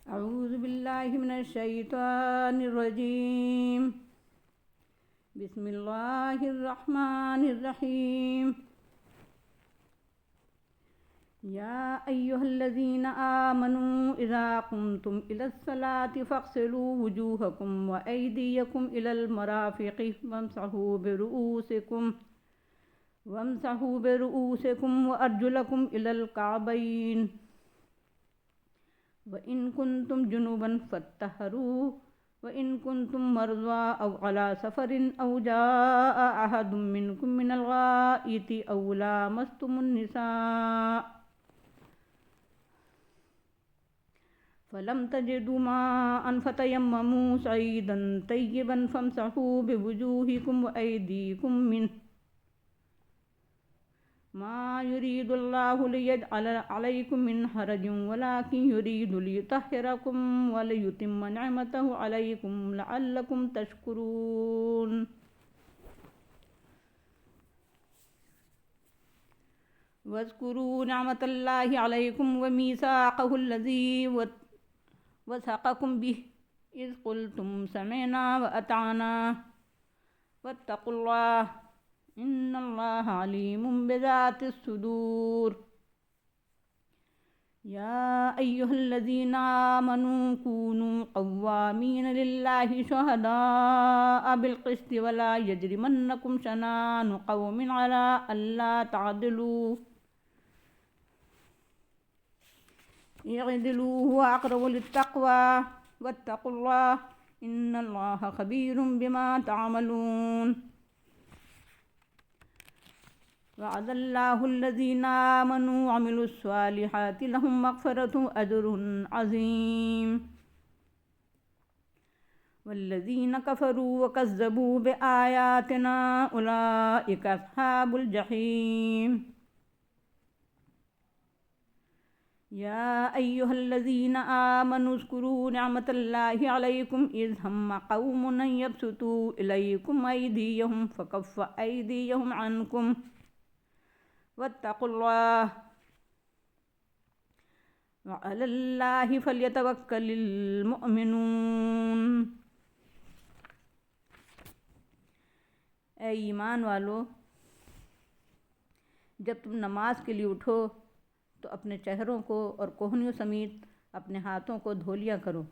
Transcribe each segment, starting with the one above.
اعوذ باللہ من الشیطان الرجیم بسم اللہ الرحمن الرحیم یا ایہا الذین آمنوا اذا قمتم الى الصلاة فاغسلوا وجوہکم وایدیکم الى المرافق وامسحوا برؤوسکم وارجلکم الى الکعبین وَإِن كُنتُمْ جُنُبًا فَاطَّهِرُوا وَإِن كُنتُمْ مَرْضَىٰ أَوْ عَلَىٰ سَفَرٍ أَوْ جَاءَ أَحَدٌ مِّنكُم مِّنَ الْغَائِطِ أَوْ لَامَسْتُمُ النِّسَاءَ فَلَمْ تَجِدُوا مَاءً فَتَيَمَّمُوا صَعِيدًا طَيِّبًا فَامْسَحُوا بِوُجُوهِكُمْ وَأَيْدِيكُم مِّنْهُ ما يريد الله ليجعل عليكم من حرج ولكن يريد ليطهركم وليتم نعمته عليكم لعلكم تشكرون واذكروا نعمة الله عليكم وميثاقه الذي وثقكم به إذ قلتم سمعنا وأطعنا واتقوا الله ان اللہ علیم بذات الصدور یا ایہا الذین آمنوا کونوا قوامین للہ شہداء بالقسط ولا یجرمنکم شنآن قوم علی الا تعدلوا اعدلوا هو اقرب للتقوى واتقوا اللہ ان اللہ خبیر بما تعملون وعد الله الذين آمنوا وعملوا الصالحات لهم مغفرة أجر عظيم والذين كفروا وكذبوا بآياتنا أولئك أصحاب الجحيم يا أيها الذين آمنوا اذكروا نعمة الله عليكم إذ هم قوم أن يبسطوا إليكم أيديهم فكف أيديهم عنكم واتقوا اللہ وعلی اللہ فلیتوکل المؤمنون اے ایمان والو، جب تم نماز کے لیے اٹھو تو اپنے چہروں کو اور کوہنیوں سمیت اپنے ہاتھوں کو دھو لیا کرو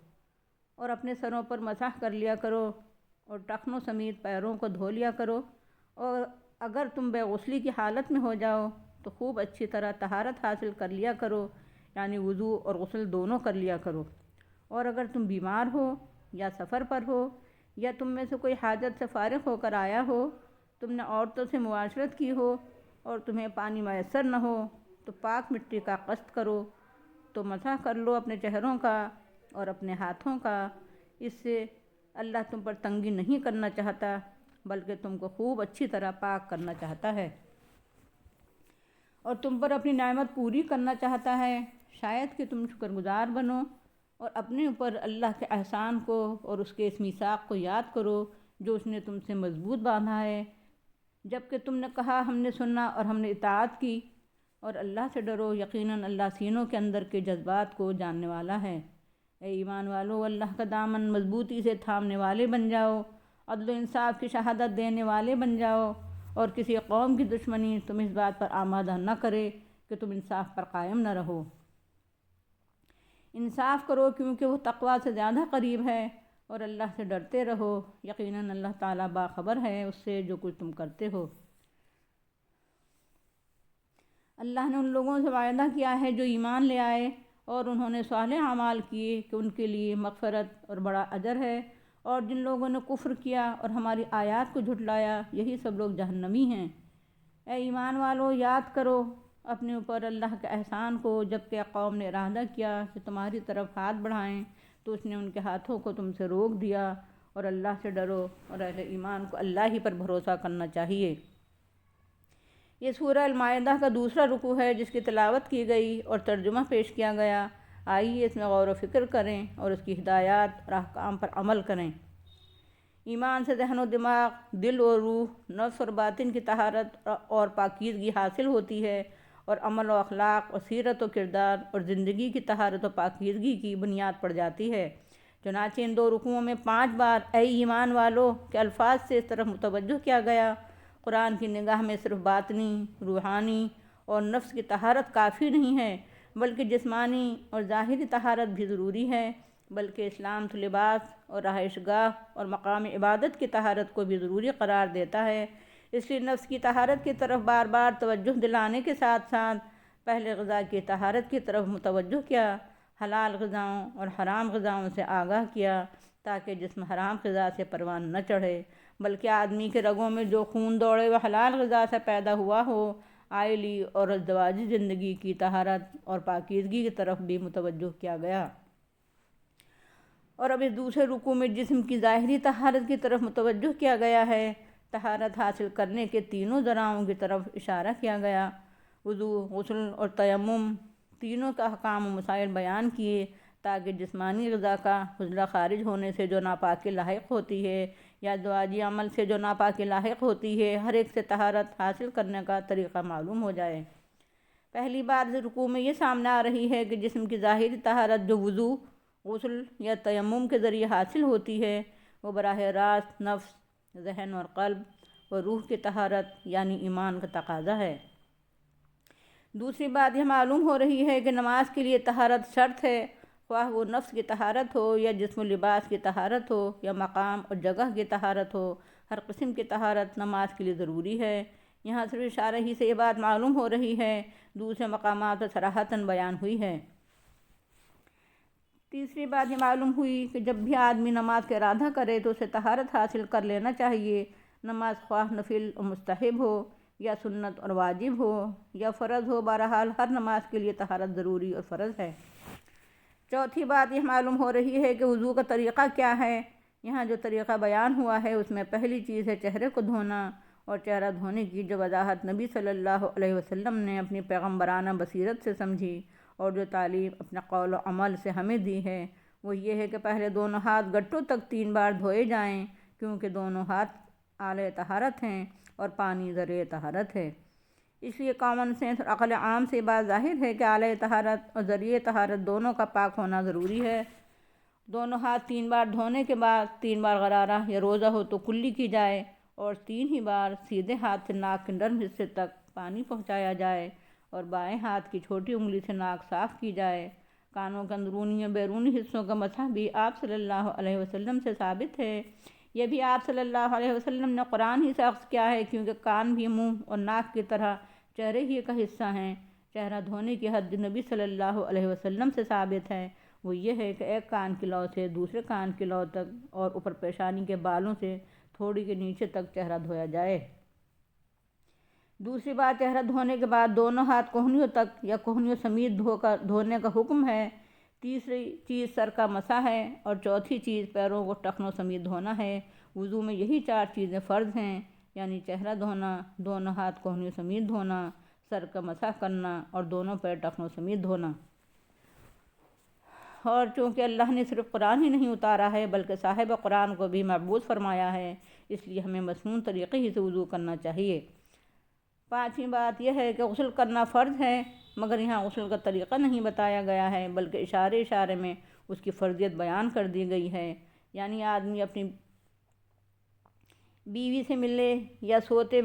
اور اپنے سروں پر مسح کر لیا کرو اور ٹخنوں سمیت پیروں کو دھو لیا کرو، اور اگر تم بے غسلی کی حالت میں ہو جاؤ تو خوب اچھی طرح طہارت حاصل کر لیا کرو، یعنی وضو اور غسل دونوں کر لیا کرو، اور اگر تم بیمار ہو یا سفر پر ہو یا تم میں سے کوئی حاجت سے فارغ ہو کر آیا ہو، تم نے عورتوں سے معاشرت کی ہو اور تمہیں پانی میسر نہ ہو تو پاک مٹی کا قصد کرو، تو مسح کر لو اپنے چہروں کا اور اپنے ہاتھوں کا۔ اس سے اللہ تم پر تنگی نہیں کرنا چاہتا بلکہ تم کو خوب اچھی طرح پاک کرنا چاہتا ہے اور تم پر اپنی نعمت پوری کرنا چاہتا ہے، شاید کہ تم شکر گزار بنو اور اپنے اوپر اللہ کے احسان کو اور اس کے اس میثاق کو یاد کرو جو اس نے تم سے مضبوط باندھا ہے، جب کہ تم نے کہا ہم نے سنا اور ہم نے اطاعت کی، اور اللہ سے ڈرو، یقیناً اللہ سینوں کے اندر کے جذبات کو جاننے والا ہے۔ اے ایمان والو، اللہ کا دامن مضبوطی سے تھامنے والے بن جاؤ، عدل و انصاف کی شہادت دینے والے بن جاؤ، اور کسی قوم کی دشمنی تم اس بات پر آمادہ نہ کرے کہ تم انصاف پر قائم نہ رہو۔ انصاف کرو کیونکہ وہ تقویٰ سے زیادہ قریب ہے، اور اللہ سے ڈرتے رہو، یقیناً اللہ تعالیٰ باخبر ہے اس سے جو کچھ تم کرتے ہو۔ اللہ نے ان لوگوں سے وعدہ کیا ہے جو ایمان لے آئے اور انہوں نے صالح اعمال کیے کہ ان کے لیے مغفرت اور بڑا اجر ہے، اور جن لوگوں نے کفر کیا اور ہماری آیات کو جھٹلایا یہی سب لوگ جہنمی ہیں۔ اے ایمان والو، یاد کرو اپنے اوپر اللہ کے احسان کو، جب کہ قوم نے ارادہ کیا کہ تمہاری طرف ہاتھ بڑھائیں تو اس نے ان کے ہاتھوں کو تم سے روک دیا، اور اللہ سے ڈرو، اور اہل ایمان کو اللہ ہی پر بھروسہ کرنا چاہیے۔ یہ سورہ المائدہ کا دوسرا رکوع ہے جس کی تلاوت کی گئی اور ترجمہ پیش کیا گیا۔ آئیے اس میں غور و فکر کریں اور اس کی ہدایات اور احکام پر عمل کریں۔ ایمان سے ذہن و دماغ، دل و روح، نفس اور باطن کی طہارت اور پاکیزگی حاصل ہوتی ہے، اور عمل و اخلاق اور سیرت و کردار اور زندگی کی طہارت و پاکیزگی کی بنیاد پڑ جاتی ہے۔ چنانچہ ان 2 رکوعوں میں 5 بار اے ایمان والو کے الفاظ سے اس طرف متوجہ کیا گیا۔ قرآن کی نگاہ میں صرف باطنی، روحانی اور نفس کی طہارت کافی نہیں ہے، بلکہ جسمانی اور ظاہری طہارت بھی ضروری ہے، بلکہ اسلام تو لباس اور رہائش گاہ اور مقام عبادت کی طہارت کو بھی ضروری قرار دیتا ہے۔ اس لیے نفس کی طہارت کی طرف بار بار توجہ دلانے کے ساتھ ساتھ پہلے غذا کی طہارت کی طرف متوجہ کیا، حلال غذاؤں اور حرام غذاؤں سے آگاہ کیا تاکہ جسم حرام غذا سے پروان نہ چڑھے، بلکہ آدمی کے رگوں میں جو خون دوڑے وہ حلال غذا سے پیدا ہوا ہو۔ عائلی اور ازدواجی زندگی کی طہارت اور پاکیزگی کی طرف بھی متوجہ کیا گیا۔ اور اب اس دوسرے رکوع میں جسم کی ظاہری طہارت کی طرف متوجہ کیا گیا ہے۔ طہارت حاصل کرنے کے تینوں ذرائعوں کی طرف اشارہ کیا گیا۔ وضو، غسل اور تیمم تینوں کا احکام و مسائل بیان کیے تاکہ جسمانی غذا کا فضلہ خارج ہونے سے جو ناپاکی لاحق ہوتی ہے یا ازدواجی عمل سے جو ناپاکی لاحق ہوتی ہے، ہر ایک سے طہارت حاصل کرنے کا طریقہ معلوم ہو جائے۔ پہلی بات اس رکوع میں یہ سامنے آ رہی ہے کہ جسم کی ظاہری طہارت جو وضو، غسل یا تیمم کے ذریعے حاصل ہوتی ہے، وہ براہ راست نفس، ذہن اور قلب اور روح کی طہارت یعنی ایمان کا تقاضا ہے۔ دوسری بات یہ معلوم ہو رہی ہے کہ نماز کے لیے طہارت شرط ہے، خواہ وہ نفس کی طہارت ہو یا جسم و لباس کی طہارت ہو یا مقام اور جگہ کی طہارت ہو، ہر قسم کی طہارت نماز کے لیے ضروری ہے۔ یہاں صرف اشارہ ہی سے یہ بات معلوم ہو رہی ہے، دوسرے مقامات پر صراحتاً بیان ہوئی ہے۔ تیسری بات یہ معلوم ہوئی کہ جب بھی آدمی نماز کا ارادہ کرے تو اسے طہارت حاصل کر لینا چاہیے۔ نماز خواہ نفل اور مستحب ہو یا سنت اور واجب ہو یا فرض ہو، بہرحال ہر نماز کے لیے طہارت ضروری اور فرض ہے۔ چوتھی بات یہ معلوم ہو رہی ہے کہ وضو کا طریقہ کیا ہے۔ یہاں جو طریقہ بیان ہوا ہے اس میں پہلی چیز ہے چہرے کو دھونا، اور چہرہ دھونے کی جو وضاحت نبی صلی اللہ علیہ وسلم نے اپنی پیغمبرانہ بصیرت سے سمجھی اور جو تعلیم اپنے قول و عمل سے ہمیں دی ہے، وہ یہ ہے کہ پہلے دونوں ہاتھ گٹوں تک 3 بار دھوئے جائیں، کیونکہ دونوں ہاتھ آلۂ طہارت ہیں اور پانی ذریعہ طہارت ہے۔ اس لیے کامن سینس اور عقل عام سے بات ظاہر ہے کہ آلۂ طہارت اور ذریعہ طہارت دونوں کا پاک ہونا ضروری ہے۔ دونوں ہاتھ 3 بار دھونے کے بعد 3 بار غرارہ یا روزہ ہو تو کلی کی جائے، اور 3 ہی بار سیدھے ہاتھ سے ناک کے نرم حصے تک پانی پہنچایا جائے، اور بائیں ہاتھ کی چھوٹی انگلی سے ناک صاف کی جائے۔ کانوں کے اندرونی اور بیرونی حصوں کا مسح بھی آپ صلی اللہ علیہ وسلم سے ثابت ہے۔ یہ بھی آپ صلی اللہ علیہ وسلم نے قرآن ہی سے اخذ کیا ہے، کیونکہ کان بھی منہ اور ناک کی طرح چہرے ہی کا حصہ ہیں۔ چہرہ دھونے کی حد نبی صلی اللہ علیہ وسلم سے ثابت ہے، وہ یہ ہے کہ ایک کان کی لو سے دوسرے کان کی لو تک اور اوپر پیشانی کے بالوں سے تھوڑی کے نیچے تک چہرہ دھویا جائے۔ دوسری بات، چہرہ دھونے کے بعد دونوں ہاتھ کوہنیوں تک یا کوہنیوں سمیت دھونے کا حکم ہے۔ تیسری چیز سر کا مسح ہے، اور چوتھی چیز پیروں کو ٹخنوں سمیت دھونا ہے۔ وضو میں یہی 4 چیزیں فرض ہیں، یعنی چہرہ دھونا، دونوں ہاتھ کوہنیوں سمیت دھونا، سر کا مسح کرنا اور دونوں پیر ٹخنوں سمیت دھونا۔ اور چونکہ اللہ نے صرف قرآن ہی نہیں اتارا ہے بلکہ صاحب قرآن کو بھی مبعوث فرمایا ہے، اس لیے ہمیں مسنون طریقے ہی سے وضو کرنا چاہیے۔ پانچویں بات یہ ہے کہ غسل کرنا فرض ہے، مگر یہاں غسل کا طریقہ نہیں بتایا گیا ہے، بلکہ اشارے اشارے میں اس کی فرضیت بیان کر دی گئی ہے۔ یعنی آدمی اپنی بیوی سے ملے یا سوتے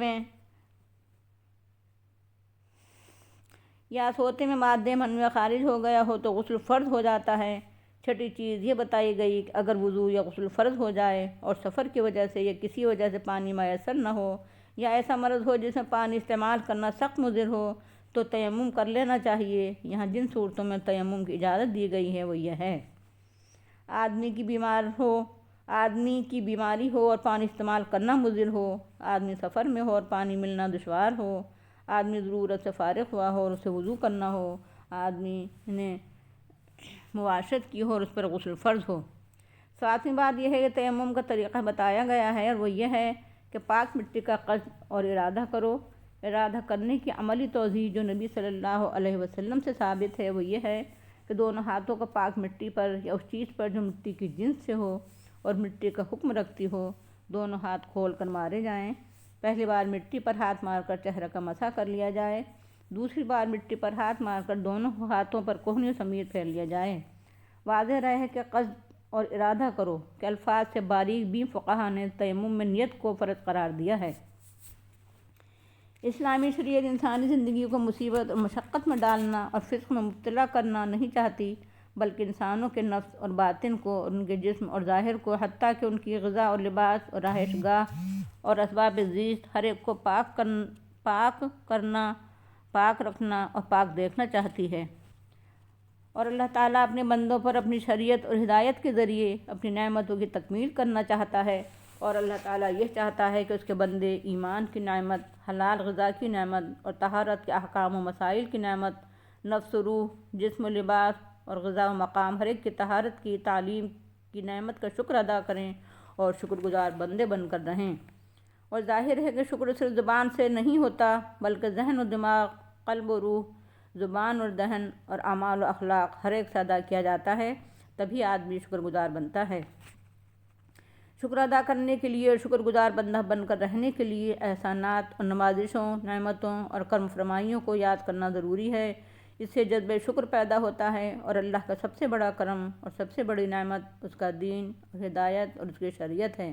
میں مادہ منوی خارج ہو گیا ہو تو غسل فرض ہو جاتا ہے۔ چھٹی چیز یہ بتائی گئی کہ اگر وضو یا غسل فرض ہو جائے اور سفر کی وجہ سے یا کسی وجہ سے پانی میسر نہ ہو، یا ایسا مرض ہو جس میں پانی استعمال کرنا سخت مضر ہو، تو تیمم کر لینا چاہیے۔ یہاں جن صورتوں میں تیمم کی اجازت دی گئی ہے وہ یہ ہے: آدمی کی بیماری ہو اور پانی استعمال کرنا مضر ہو، آدمی سفر میں ہو اور پانی ملنا دشوار ہو، آدمی ضرورت سے فارغ ہوا ہو اور اسے وضو کرنا ہو، آدمی نے مباشرت کی ہو اور اس پر غسل فرض ہو۔ ساتویں بات یہ ہے کہ تیمم کا طریقہ بتایا گیا ہے، اور وہ یہ ہے کہ پاک مٹی کا قصد اور ارادہ کرو۔ ارادہ کرنے کی عملی توضیح جو نبی صلی اللہ علیہ وسلم سے ثابت ہے وہ یہ ہے کہ دونوں ہاتھوں کا پاک مٹی پر یا اس چیز پر جو مٹی کی جنس سے ہو اور مٹی کا حکم رکھتی ہو، دونوں ہاتھ کھول کر مارے جائیں۔ پہلی بار مٹی پر ہاتھ مار کر چہرہ کا مسح کر لیا جائے، دوسری بار مٹی پر ہاتھ مار کر دونوں ہاتھوں پر کوہنیوں سمیت پھیر لیا جائے۔ واضح رہے کہ قصد اور ارادہ کرو کہ الفاظ سے باریک بین فقہا نے تیمم میں نیت کو فرض قرار دیا ہے۔ اسلامی شریعت انسانی زندگی کو مصیبت اور مشقت میں ڈالنا اور فسق میں مبتلا کرنا نہیں چاہتی، بلکہ انسانوں کے نفس اور باطن کو اور ان کے جسم اور ظاہر کو، حتیٰ کہ ان کی غذا اور لباس اور رہائش گاہ اور اسباب زیست، ہر ایک کو پاک کرنا، پاک رکھنا اور پاک دیکھنا چاہتی ہے۔ اور اللہ تعالیٰ اپنے بندوں پر اپنی شریعت اور ہدایت کے ذریعے اپنی نعمتوں کی تکمیل کرنا چاہتا ہے، اور اللہ تعالیٰ یہ چاہتا ہے کہ اس کے بندے ایمان کی نعمت، حلال غذا کی نعمت اور طہارت کے احکام و مسائل کی نعمت، نفس و روح، جسم و لباس اور غذا و مقام، ہر ایک کی طہارت کی تعلیم کی نعمت کا شکر ادا کریں اور شکر گزار بندے بن کر رہیں۔ اور ظاہر ہے کہ شکر صرف زبان سے نہیں ہوتا، بلکہ ذہن و دماغ، قلب و روح، زبان اور دہن اور اعمال و اخلاق ہر ایک سے ادا کیا جاتا ہے، تبھی آدمی شکر گزار بنتا ہے۔ شکر ادا کرنے کے لیے اور شکر گزار بندہ بن کر رہنے کے لیے احسانات اور نوازشوں، نعمتوں اور کرم فرمائیوں کو یاد کرنا ضروری ہے۔ اس سے جذبہ شکر پیدا ہوتا ہے، اور اللہ کا سب سے بڑا کرم اور سب سے بڑی نعمت اس کا دین اور ہدایت اور اس کی شریعت ہے۔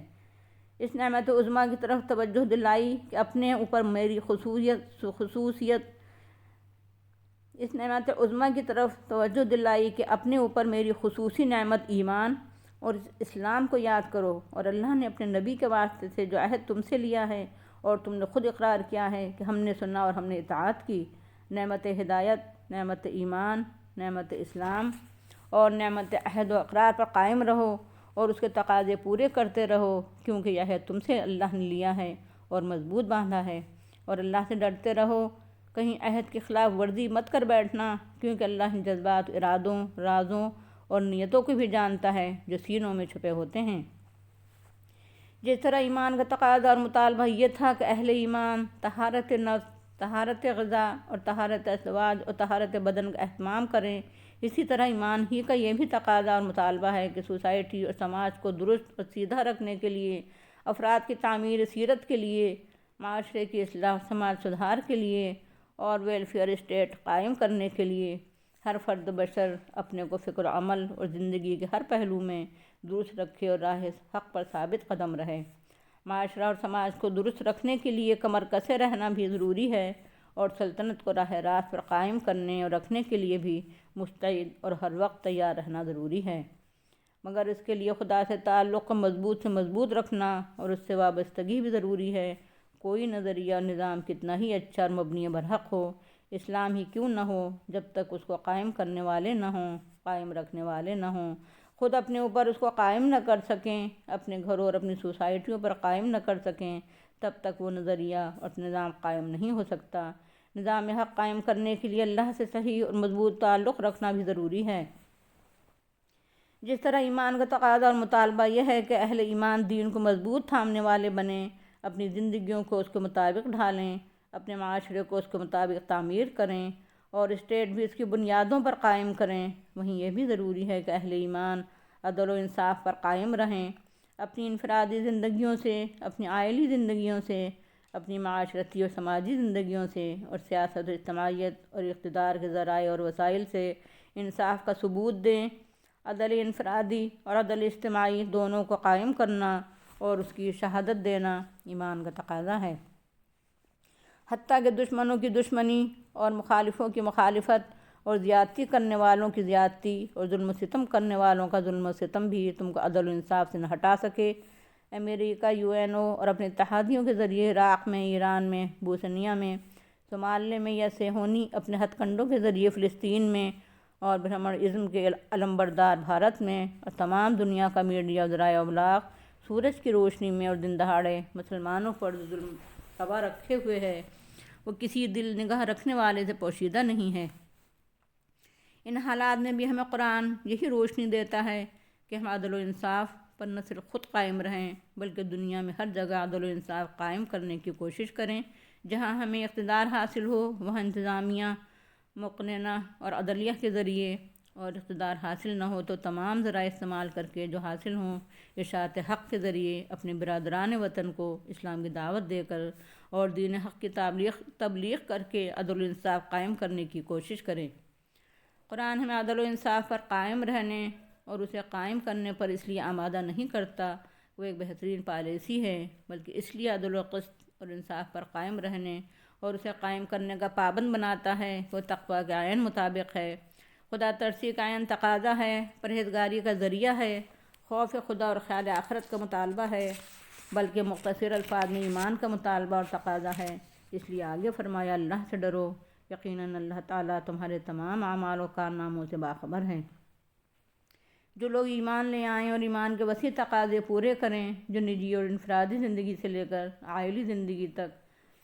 اس نعمت عظمیٰ کی طرف توجہ دلائی کہ اپنے اوپر میری خصوصی نعمت ایمان اور اسلام کو یاد کرو، اور اللہ نے اپنے نبی کے واسطے سے جو عہد تم سے لیا ہے اور تم نے خود اقرار کیا ہے کہ ہم نے سنا اور ہم نے اطاعت کی، نعمت ہدایت، نعمت ایمان، نعمت اسلام اور نعمت عہد و اقرار پر قائم رہو اور اس کے تقاضے پورے کرتے رہو، کیونکہ یہ عہد تم سے اللہ نے لیا ہے اور مضبوط باندھا ہے۔ اور اللہ سے ڈرتے رہو، کہیں عہد کی خلاف ورزی مت کر بیٹھنا، کیونکہ اللہ ان جذبات، ارادوں، رازوں اور نیتوں کو بھی جانتا ہے جو سینوں میں چھپے ہوتے ہیں۔ جس طرح ایمان کا تقاضا اور مطالبہ یہ تھا کہ اہل ایمان طہارت نفس، طہارت غذا اور طہارت ازواج اور طہارت بدن کا اہتمام کریں، اسی طرح ایمان ہی کا یہ بھی تقاضا اور مطالبہ ہے کہ سوسائٹی اور سماج کو درست اور سیدھا رکھنے کے لیے، افراد کی تعمیر سیرت کے لیے، معاشرے کی اصلاح، سماج سدھار کے لیے اور ویلفیئر اسٹیٹ قائم کرنے کے لیے ہر فرد بشر اپنے کو فکر و عمل اور زندگی کے ہر پہلو میں درست رکھے اور راہ حق پر ثابت قدم رہے۔ معاشرہ اور سماج کو درست رکھنے کے لیے کمر کسے رہنا بھی ضروری ہے، اور سلطنت کو راہ راست پر قائم کرنے اور رکھنے کے لیے بھی مستعد اور ہر وقت تیار رہنا ضروری ہے، مگر اس کے لیے خدا سے تعلق کو مضبوط سے مضبوط رکھنا اور اس سے وابستگی بھی ضروری ہے۔ کوئی نظریہ اور نظام کتنا ہی اچھا اور مبنی برحق ہو، اسلام ہی کیوں نہ ہو، جب تک اس کو قائم کرنے والے نہ ہوں، قائم رکھنے والے نہ ہوں، خود اپنے اوپر اس کو قائم نہ کر سکیں، اپنے گھروں اور اپنی سوسائٹیوں پر قائم نہ کر سکیں، تب تک وہ نظریہ اور نظام قائم نہیں ہو سکتا۔ نظام حق قائم کرنے کے لیے اللہ سے صحیح اور مضبوط تعلق رکھنا بھی ضروری ہے۔ جس طرح ایمان کا تقاضا اور مطالبہ یہ ہے کہ اہل ایمان دین کو مضبوط تھامنے والے بنیں، اپنی زندگیوں کو اس کے مطابق ڈھالیں، اپنے معاشرے کو اس کے مطابق تعمیر کریں اور اسٹیٹ بھی اس کی بنیادوں پر قائم کریں، وہیں یہ بھی ضروری ہے کہ اہل ایمان عدل و انصاف پر قائم رہیں، اپنی انفرادی زندگیوں سے، اپنی عائلی زندگیوں سے، اپنی معاشرتی اور سماجی زندگیوں سے اور سیاست و اجتماعیت اور اقتدار کے ذرائع اور وسائل سے انصاف کا ثبوت دیں۔ عدل انفرادی اور عدل اجتماعی دونوں کو قائم کرنا اور اس کی شہادت دینا ایمان کا تقاضا ہے، حتیٰ کہ دشمنوں کی دشمنی اور مخالفوں کی مخالفت اور زیادتی کرنے والوں کی زیادتی اور ظلم و ستم کرنے والوں کا ظلم و ستم بھی تم کو عدل و انصاف سے نہ ہٹا سکے۔ امریکہ، UN اور اپنے اتحادیوں کے ذریعے عراق میں، ایران میں، بوسنیا میں، صومالیہ میں یا سیہونی اپنے ہتھ کنڈوں کے ذریعے فلسطین میں اور برہمن ازم کے علمبردار بھارت میں، اور تمام دنیا کا میڈیا اور ذرائع ابلاغ سورج کی روشنی میں اور دن دہاڑے مسلمانوں پر ظلم تباہ رکھے ہوئے ہے، وہ کسی دل نگاہ رکھنے والے سے پوشیدہ نہیں ہے۔ ان حالات میں بھی ہمیں قرآن یہی روشنی دیتا ہے کہ ہم عدل و انصاف پر نہ صرف خود قائم رہیں، بلکہ دنیا میں ہر جگہ عدل و انصاف قائم کرنے کی کوشش کریں۔ جہاں ہمیں اقتدار حاصل ہو، وہاں انتظامیہ، مقننہ اور عدلیہ کے ذریعے، اور اقتدار حاصل نہ ہو تو تمام ذرائع استعمال کر کے جو حاصل ہوں، اشاعت حق کے ذریعے اپنے برادران وطن کو اسلام کی دعوت دے کر اور دین حق کی تبلیغ کر کے عدل و انصاف قائم کرنے کی کوشش کریں۔ قرآن ہمیں عدل و انصاف پر قائم رہنے اور اسے قائم کرنے پر اس لیے آمادہ نہیں کرتا وہ ایک بہترین پالیسی ہے، بلکہ اس لیے عدل و قسط اور انصاف پر قائم رہنے اور اسے قائم کرنے کا پابند بناتا ہے۔ وہ تقویٰ کے عین مطابق ہے، خدا ترسی کا عین تقاضا ہے، پرہیزگاری کا ذریعہ ہے، خوف خدا اور خیال آخرت کا مطالبہ ہے، بلکہ مختصر الفاظ میں ایمان کا مطالبہ اور تقاضا ہے۔ اس لیے آگے فرمایا اللہ سے ڈرو، یقیناً اللہ تعالیٰ تمہارے تمام اعمال و کارناموں سے باخبر ہیں۔ جو لوگ ایمان لے آئیں اور ایمان کے وسیع تقاضے پورے کریں جو نجی اور انفرادی زندگی سے لے کر عائلی زندگی تک،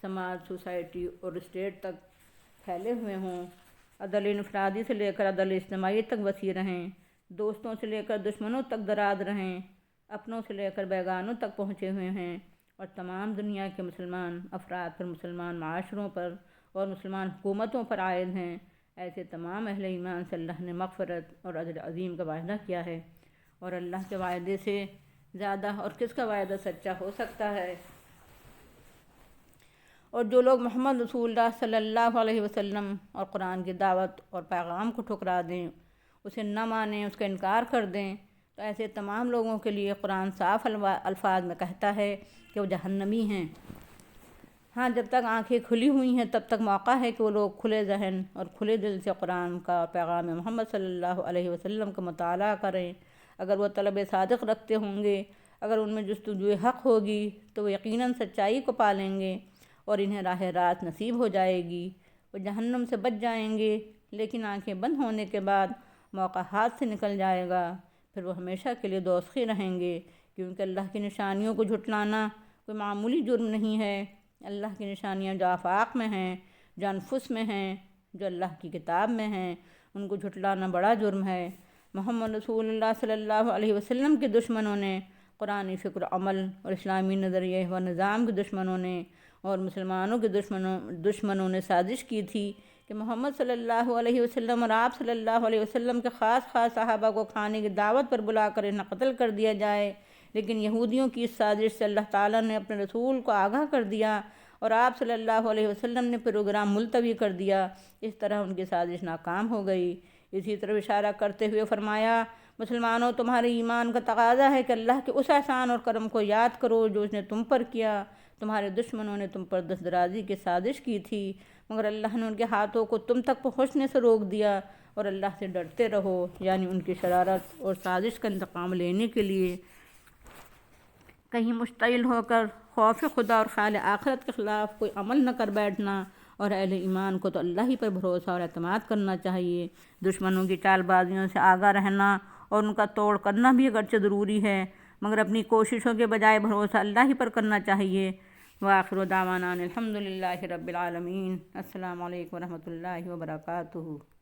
سماج، سوسائٹی اور اسٹیٹ تک پھیلے ہوئے ہوں، عدل انفرادی سے لے کر عدل اجتماعی تک وسیع رہیں، دوستوں سے لے کر دشمنوں تک دراز رہیں، اپنوں سے لے کر بیگانوں تک پہنچے ہوئے ہیں، اور تمام دنیا کے مسلمان افراد پر، مسلمان معاشروں پر اور مسلمان حکومتوں پر عائد ہیں، ایسے تمام اہل ایمان سے اللہ نے مغفرت اور اجر عظیم کا وعدہ کیا ہے، اور اللہ کے وعدے سے زیادہ اور کس کا وعدہ سچا ہو سکتا ہے۔ اور جو لوگ محمد رسول اللہ صلی اللہ علیہ وسلم اور قرآن کی دعوت اور پیغام کو ٹھکرا دیں، اسے نہ مانیں، اس کا انکار کر دیں، تو ایسے تمام لوگوں کے لیے قرآن صاف الفاظ میں کہتا ہے کہ وہ جہنمی ہیں۔ ہاں، جب تک آنکھیں کھلی ہوئی ہیں تب تک موقع ہے کہ وہ لوگ کھلے ذہن اور کھلے دل سے قرآن کا اور پیغام محمد صلی اللہ علیہ وسلم کا مطالعہ کریں۔ اگر وہ طلب صادق رکھتے ہوں گے، اگر ان میں جستجوئے حق ہوگی تو وہ یقیناً سچائی کو پالیں گے اور انہیں راہ راست نصیب ہو جائے گی، وہ جہنم سے بچ جائیں گے۔ لیکن آنکھیں بند ہونے کے بعد موقع ہاتھ سے نکل جائے گا، پھر وہ ہمیشہ کے لیے دوزخی رہیں گے، کیونکہ اللہ کی نشانیوں کو جھٹلانا کوئی معمولی جرم نہیں ہے۔ اللہ کی نشانیاں جو آفاق میں ہیں، جو انفس میں ہیں، جو اللہ کی کتاب میں ہیں، ان کو جھٹلانا بڑا جرم ہے۔ محمد رسول اللہ صلی اللہ علیہ وسلم کے دشمنوں نے، قرآنی فکر عمل اور اسلامی نظریے و نظام کے دشمنوں نے اور مسلمانوں کے دشمنوں نے سازش کی تھی کہ محمد صلی اللہ علیہ وسلم اور آپ صلی اللہ علیہ وسلم کے خاص صحابہ کو کھانے کی دعوت پر بلا کر انہیں قتل کر دیا جائے، لیکن یہودیوں کی اس سازش سے اللہ تعالیٰ نے اپنے رسول کو آگاہ کر دیا اور آپ صلی اللہ علیہ وسلم نے پروگرام ملتوی کر دیا۔ اس طرح ان کی سازش ناکام ہو گئی۔ اسی طرح اشارہ کرتے ہوئے فرمایا، مسلمانوں، تمہارے ایمان کا تقاضا ہے کہ اللہ کے اس احسان اور کرم کو یاد کرو جو اس نے تم پر کیا۔ تمہارے دشمنوں نے تم پر دست درازی کی سازش کی تھی، مگر اللہ نے ان کے ہاتھوں کو تم تک پہنچنے سے روک دیا، اور اللہ سے ڈرتے رہو، یعنی ان کی شرارت اور سازش کا انتقام لینے کے لیے کہیں مشتعل ہو کر خوف خدا اور خیال آخرت کے خلاف کوئی عمل نہ کر بیٹھنا۔ اور اہل ایمان کو تو اللہ ہی پر بھروسہ اور اعتماد کرنا چاہیے۔ دشمنوں کی چال بازیوں سے آگاہ رہنا اور ان کا توڑ کرنا بھی اگرچہ ضروری ہے، مگر اپنی کوششوں کے بجائے بھروسہ اللہ ہی پر کرنا چاہیے۔ وآخر دعوانا الحمدللہ رب العالمین۔ السلام علیکم ورحمۃ اللہ وبرکاتہ۔